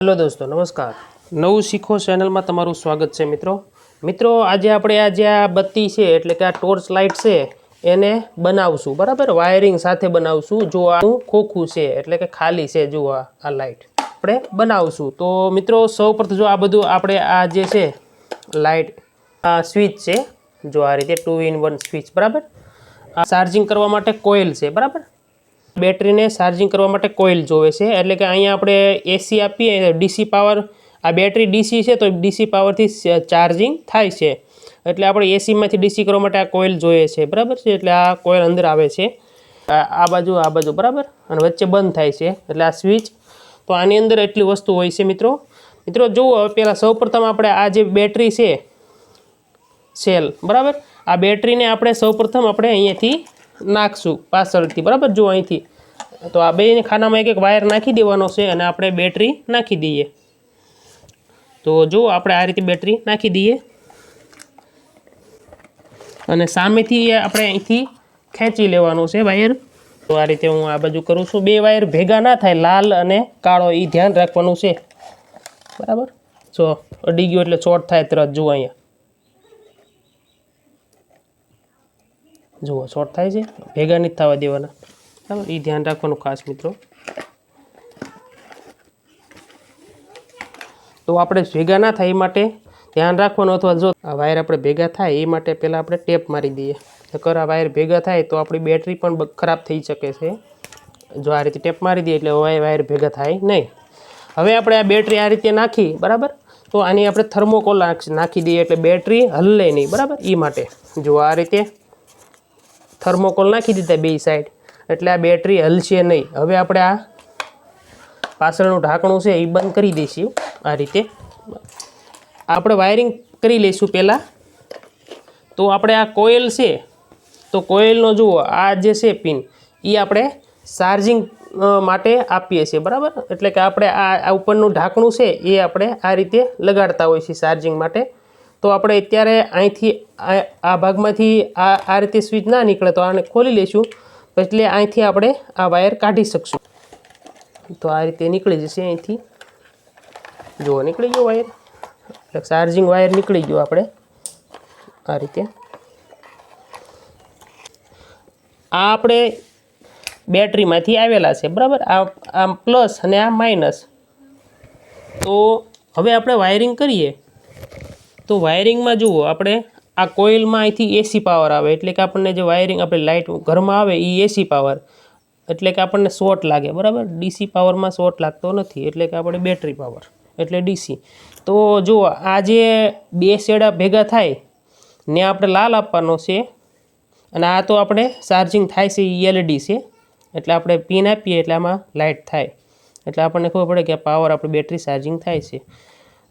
Hello दोस्तों नमस्कार। नव सीखो चैनल में तमारू स्वागत है। मित्रों आज આપણે આ જે આ બત્તી છે એટલે કે આ ટોર્ચ લાઇટ છે એને બનાવશું બરાબર, વાયરિંગ સાથે બનાવશું। જો આ ખોખું છે એટલે કે ખાલી છે, જો આ લાઇટ આપણે બનાવશું। તો મિત્રો સૌપ્રથમ જો આ બધું આપણે આ જે છે લાઇટ આ સ્વિચ છે, જો આ રીતે 2 in 1 સ્વિચ બરાબર। આ ચાર્જિંગ કરવા માટે કોઇલ છે બરાબર, બેટરી ने चार्जिंग करवा माटे कोइल जोवे छे। एटले के अहींया आपणे एसी आपीए डीसी पावर, आ बेटरी डीसी छे तो डीसी पावर थी चार्जिंग थाय छे, एटले आपणे एसी मांथी डीसी करवा माटे आ कोइल जोईए छे बराबर छे। एटले आ कोइल अंदर आवे छे, आ बाजू बराबर, अने वच्चे बंध थाय छे एटले आ स्विच। तो आनी अंदर एटली वस्तु होय छे मित्रों जुओ। पहेला सौप्रथम आपणे आ जे बेटरी छे सेल बराबर, आ बेटरी ने आपणे सौप्रथम आपणे अहींयाथी नाखशुं पाछळथी बराबर। जो अहींथी तो आ बे खानामां एक वायर नाखी देवानो छे अने आपणे बेटरी नाखी दईए। तो जो आपणे आ रीते बेटरी नाखी दईए अने सामेथी आपणे अहींथी खेंची लेवानो छे वायर। तो आ रीते हूँ आ बाजू करूँ छुं। बे वायर भेगा ना थाय, लाल अने काळो, ई ध्यान राखवानुं छे बराबर। जो अडी गयो एटले शॉर्ट थाय तरत, जो अहींया जुओ शॉर्ट थाय छे, भेगा नहीं थवा देवाना बराबर, ई ध्यान राखवानुं खास मित्रों। तो आपणे भेगा ना थाय ए माटे ध्यान राखवानुं, अथवा जो आ वायर आपणे भेगा थाय ए माटे पहेला आपणे टेप मारी दईए, नकर आ वायर भेगा थाय तो आपणी बेटरी पण खराब थई शके छे। जो आ रीते टेप मारी दईए एटले वायर भेगा थाय नहीं। हवे आपणे आ बेटरी आ रीते नाखी बराबर, तो आनी आपणे थर्मोकोल नाखी दईए एटले बेटरी हले नहीं बराबर, ई माटे जो आ रीते थर्मोकोल नाखी दीधा बे साइड एटले आ बेटरी हलशे नहीं। हवे आपणे आ पाछळनुं ढांकणुं छे ए बंद करी दईशुं। आ रीते आपणे वायरिंग करी लईशुं पहेला। तो आपणे आ कोइल छे तो कोइलनो जुओ आ जे छे पिन ई आपणे चार्जिंग माटे आपीए छीए बराबर। एटले के आपणे आ उपरनुं ढांकणुं छे ए आपणे आ रीते लगाडता होय छीए चार्जिंग माटे। तो आपणे अत्यारे અહીંથી આ ભાગમાંથી આ રીતે સ્વિચ ના નીકળે તો આને ખોલી લઈશું, એટલે અહીંથી આપણે આ વાયર કાઢી શકશું। તો આ રીતે નીકળી જશે અહીંથી, જો નીકળી ગયો વાયર, એટલે ચાર્જિંગ વાયર નીકળી ગયો આપણે આ રીતે। આ આપણે બેટરીમાંથી આવેલા છે બરાબર, આ પ્લસ અને આ માઇનસ। તો હવે આપણે વાયરિંગ કરીએ। तो वायरिंग में जुओ आपणे आ कोइल में अहींथी एसी पावर आवे, एटले के आपणे जे वायरिंग आपणे लाइट घर में आवे ई एसी पावर, एटले के आपणे शॉर्ट लागे बराबर। डीसी पावर में शॉर्ट लागतो नथी, एटले के आपणे बेटरी पावर एटले डीसी। तो जुओ आ जे बे शेडा भेगा थाय ने आपणे लाल आपवानो छे, अने आ तो आपणे चार्जिंग थाय छे ई एलईडी छे, एटले आपणे पिन आपीए एटले आमां लाइट थाय, एटले आपणे खबर पड़े के पावर आपणी बेटरी चार्जिंग थाय छे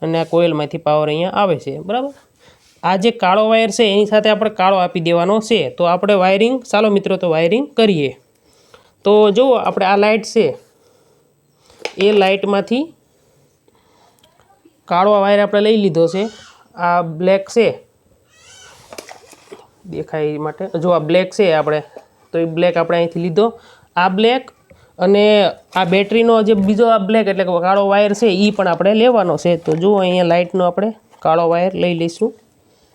અને આ કોઇલમાંથી પાવર અહીંયા આવે છે બરાબર। આ જે કાળો વાયર છે એની સાથે આપણે કાળો આપી દેવાનો છે। તો આપણે વાયરિંગ, ચાલો મિત્રો તો વાયરિંગ કરીએ। તો જુઓ આપણે આ લાઇટ છે એ લાઇટમાંથી કાળો વાયર આપણે લઈ લીધો છે। આ બ્લેક છે દેખાય એ માટે, જો આ બ્લેક છે આપણે, તો એ બ્લેક આપણે અહીંથી લીધો। આ બ્લેક અને આ બેટરીનો જે બીજો આ બ્લેક એટલે કે કાળો વાયર છે એ પણ આપણે લેવાનો છે। તો જો અહીંયા લાઇટનો આપણે કાળો વાયર લઈ લઈશું।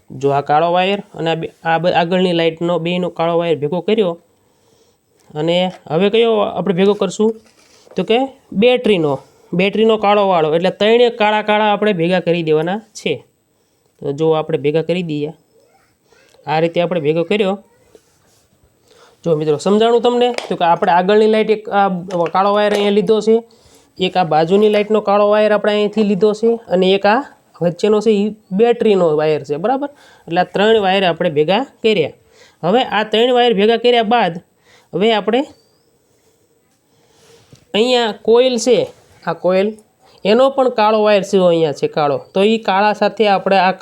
જો આ કાળો વાયર અને આ આગળની લાઇટનો બેયનો કાળો વાયર ભેગો કર્યો, અને હવે કયો આપણે ભેગો કરશું તો કે બેટરીનો કાળો વાળો, એટલે ત્રણે કાળા કાળા આપણે ભેગા કરી દેવાના છે। તો જો આપણે ભેગા કરી દઈએ, આ રીતે આપણે ભેગો કર્યો। जो मित्रों समझाणु तमने तो कि आपणे आगळनी लाइट एक आ काळो वायर अहींया लीधो छे, एक आ बाजुनी लाइटनो काळो वायर आपणे અહીંથી લીધો છે, અને એક આ વચ્ચેનો છે ઈ બેટરીનો વાયર છે બરાબર। એટલે આ ત્રણ વાયર આપણે ભેગા કર્યા। હવે આ ત્રણ વાયર ભેગા કર્યા બાદ હવે આપણે અહીંયા કોઇલ છે, આ કોઇલ એનો પણ કાળો વાયર છે અહીંયા છે કાળો, તો ઈ કાળા સાથે આપણે આ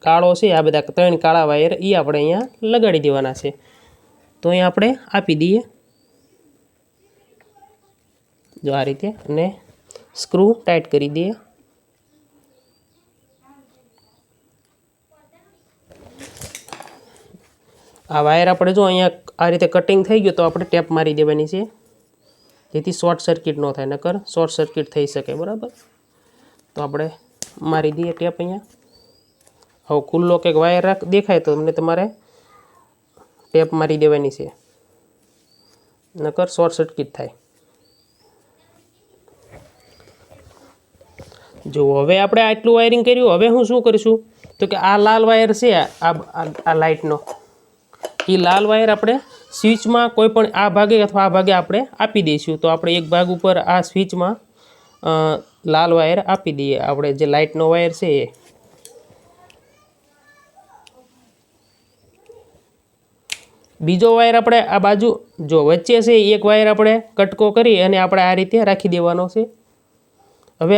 કાળો છે આ બધા ત્રણ કાળા વાયર ઈ આપણે અહીંયા લગાડી દેવાના છે। तो अहीं आपणे आपी दीए जो आ रीते, अने स्क्रू टाइट करी दीए। आ वायर आपणे जो अहींया आ रीते कटिंग थई गयो तो आपणे टेप मारी देवानी छे, जेथी शॉर्ट सर्किट न थाय, नकर शॉर्ट सर्किट थई शके बराबर। તો આપણે મારી દઈએ ટેપ અહીંયા. હવે ખુલ્લો કંઈક વાયર દેખાય તો તમારે ટેપ મારી દેવાની છે, નકર શોર્ટ સર્કિટ થાય. જો હવે આપણે આટલું વાયરિંગ કર્યું. હવે હું શું કરીશું તો કે આ લાલ વાયર છે આ લાઇટનો, એ લાલ વાયર આપણે સ્વિચમાં કોઈ પણ આ ભાગે અથવા આ ભાગે આપણે આપી દઈશું. તો આપણે એક ભાગ ઉપર આ સ્વિચમાં લાલ વાયર આપી દઈએ. આપણે જે લાઇટનો વાયર છે એ બીજો વાયર આપણે આ બાજુ જો વચ્ચે છે એક વાયર આપણે કટકો કરી અને આપણે આ રીતે રાખી દેવાનો છે. હવે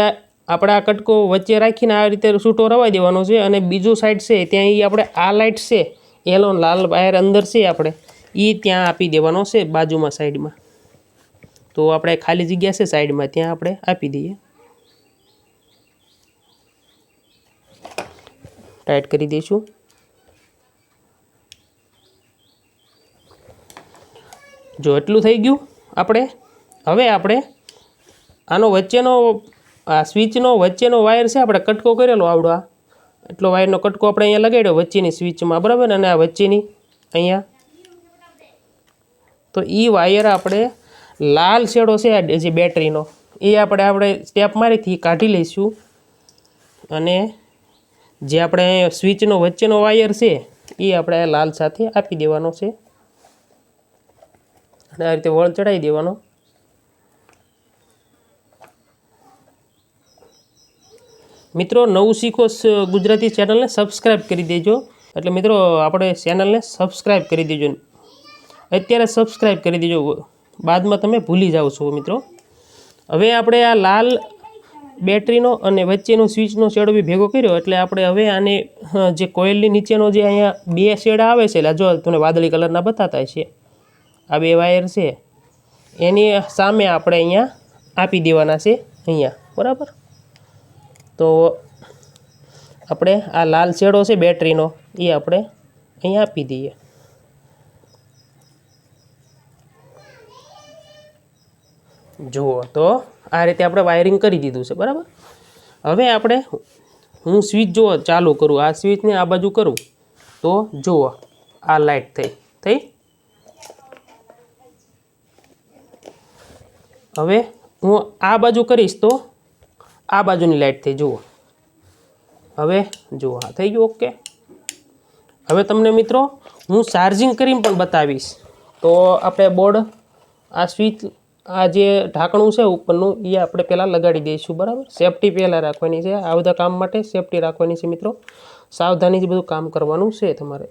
આપણે આ કટકો વચ્ચે રાખીને આ રીતે છૂટો રવાઈ દેવાનો છે. અને બીજું સાઈડ છે ત્યાં એ આપણે આ લાઇટ છે એનો લાલ વાયર અંદર છે આપણે એ ત્યાં આપી દેવાનો છે બાજુમાં સાઈડમાં. તો આપણે ખાલી જગ્યા છે સાઈડમાં ત્યાં આપણે આપી દઈએ. ટાઈટ કરી દઈશું. જો એટલું થઈ ગયું આપણે. હવે આપણે આનો વચ્ચેનો આ સ્વિચનો વચ્ચેનો વાયર છે આપણે કટકો કરેલો આવડો આ એટલો વાયરનો કટકો આપણે અહીંયા લગાડ્યો વચ્ચેની સ્વિચમાં, બરાબર. અને આ વચ્ચેની અહીંયા તો એ વાયર આપણે લાલ શેડો છે જે બેટરીનો એ આપણે સ્ટેપ મારીથી કાઢી લઈશું. અને જે આપણે સ્વિચનો વચ્ચેનો વાયર છે એ આપણે લાલ સાથે આપી દેવાનો છે અને આ રીતે વળ ચડાવી દેવાનો. મિત્રો નવું શીખો ગુજરાતી ચેનલને સબસ્ક્રાઈબ કરી દેજો. એટલે મિત્રો આપણે ચેનલને સબસ્ક્રાઈબ કરી દેજો, અત્યારે સબસ્ક્રાઈબ કરી દેજો, બાદમાં તમે ભૂલી જાઓ છો મિત્રો. હવે આપણે આ લાલ બેટરીનો અને વચ્ચેનો સ્વિચનો શેડો બી ભેગો કર્યો. એટલે આપણે હવે આને જે કોઇલની નીચેનો જે અહીંયા બે શેડ આવે છે એટલે જો તમને વાદળી કલરના બતાતા છે આ બે વાયર છે એની સામે આપણે અહીંયા આપી દેવાના છે અહીંયા, બરાબર. તો આપણે આ લાલ શેડો છે બેટરીનો એ આપણે અહીંયા આપી દઈએ. જુઓ તો આ રીતે આપણે વાયરિંગ કરી દીધું છે, બરાબર. હવે આપણે હું સ્વિચ જુઓ ચાલુ કરું, આ સ્વિચને આ બાજુ કરું તો જુઓ આ લાઇટ થઈ. હવે હું આ બાજુ કરીશ તો આ બાજુની લાઇટ થઈ. જુઓ હવે જુઓ આ થઈ ગયું. ઓકે. હવે તમને મિત્રો હું ચાર્જિંગ કરીને પણ બતાવીશ. તો આપણે બોર્ડ આ સ્વિચ આ જે ઢાંકણું છે ઉપરનું એ આપણે પહેલાં લગાડી દઈશું, બરાબર. સેફટી પહેલાં રાખવાની છે. આ બધા કામ માટે સેફટી રાખવાની છે મિત્રો, સાવધાનીથી બધું કામ કરવાનું છે તમારે.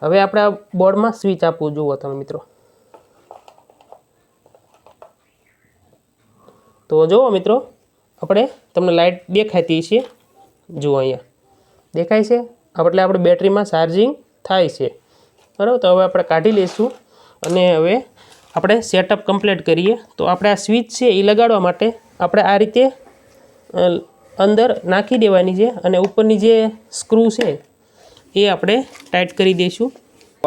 હવે આપણે આ બોર્ડમાં સ્વિચ આપવું. જુઓ તમે મિત્રો, તો જુઓ મિત્રો આપણે તમને લાઇટ દેખાતી છે. જુઓ અહીંયા દેખાય છે એટલે આપણે બેટરીમાં ચાર્જિંગ થાય છે, બરાબર. તો હવે આપણે કાઢી લઈશું અને હવે આપણે સેટઅપ કમ્પ્લીટ કરીએ. તો આપણે આ સ્વિચ છે એ લગાડવા માટે આપણે આ રીતે અંદર નાખી દેવાની છે અને ઉપરની જે સ્ક્રૂ છે એ આપણે ટાઈટ કરી દઈશું.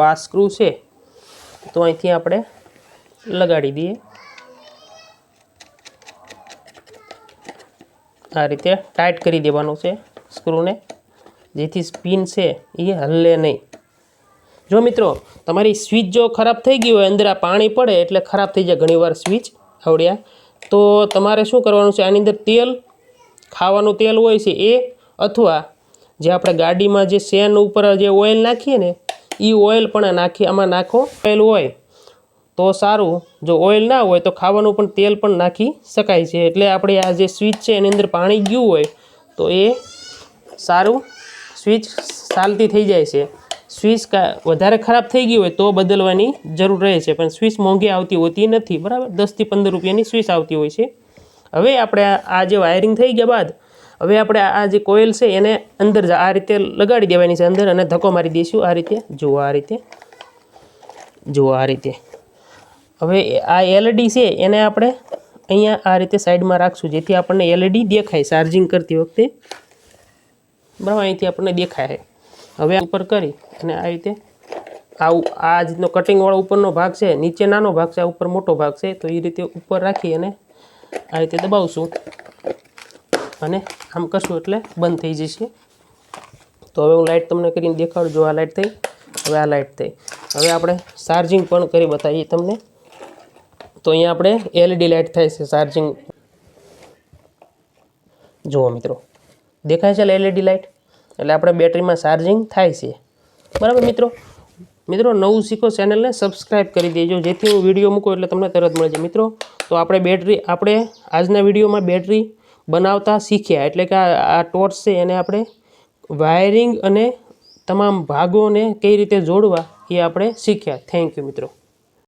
આ સ્ક્રૂ છે તો અહીંથી આપણે લગાડી દઈએ. આ રીતે ટાઈટ કરી દેવાનું છે સ્ક્રૂને, જેથી સ્પિન છે એ હલે નહીં. જો મિત્રો તમારી સ્વિચ જો ખરાબ થઈ ગઈ હોય, અંદર આ પાણી પડે એટલે ખરાબ થઈ જાય ઘણીવાર સ્વિચ આવડ્યા, તો તમારે શું કરવાનું છે, આની અંદર તેલ, ખાવાનું તેલ હોય છે એ, અથવા જે આપણે ગાડીમાં જે શેન ઉપર જે ઓઇલ નાખીએ ને એ ઓઇલ પણ આમાં નાખો. ઓઇલ હોય તો સારું, જો ઓઇલ ના હોય તો ખાવાનું પણ તેલ પણ નાખી શકાય છે. એટલે આપણે આ જે સ્વિચ છે એની અંદર પાણી ગયું હોય તો એ સારું સ્વિચ ચાલતી થઈ જાય છે. સ્વિચ વધારે ખરાબ થઈ ગઈ હોય તો બદલવાની જરૂર રહે છે, પણ સ્વિચ મોંઘી આવતી હોતી નથી, બરાબર. 10 થી 15 રૂપિયાની સ્વિચ આવતી હોય છે. હવે આપણે આ જે વાયરિંગ થઈ ગયા બાદ હવે આપણે આ જે કોઇલ છે એને અંદર આ રીતે લગાડી દેવાની છે અંદર, અને ધક્કો મારી દઈશું આ રીતે. જુઓ આ રીતે, જુઓ આ રીતે. હવે આ એલઈડી છે એને આપણે અહીંયા આ રીતે સાઈડમાં રાખશું, જેથી આપણને એલઈડી દેખાય ચાર્જિંગ કરતી વખતે, બરાબર. અહીંથી આપણને દેખાય. હવે ઉપર કરી અને આ રીતે આ રીતનો કટિંગવાળો ઉપરનો ભાગ છે, નીચે નાનો ભાગ છે, આ ઉપર મોટો ભાગ છે, તો એ રીતે ઉપર રાખી અને આ રીતે દબાવશું અને આમ કરશું એટલે બંધ થઈ જશે. તો હવે હું લાઇટ તમને કરીને દેખાડું. જો આ લાઇટ થઈ, હવે આ લાઇટ થઈ. હવે આપણે ચાર્જિંગ પણ કરી બતાવીએ તમને. તો અહીંયા આપણે એલઈડી લાઇટ થાય છે ચાર્જિંગ. જુઓ મિત્રો, દેખાય છે એલઈડી લાઇટ, એટલે આપણે બેટરીમાં ચાર્જિંગ થાય છે. બરાબર મિત્રો. નવું શીખો ચેનલને સબસ્ક્રાઈબ કરી દેજો, જેથી હું વિડીયો મૂકું એટલે તમને તરત મળે છે. મિત્રો, તો આપણે આજના વિડીયોમાં બેટરી બનાવતા શીખ્યા. એટલે કે આ ટોર્ચ છે એને આપણે વાયરિંગ અને તમામ ભાગોને કઈ રીતે જોડવા એ આપણે શીખ્યા. થેન્ક યુ મિત્રો.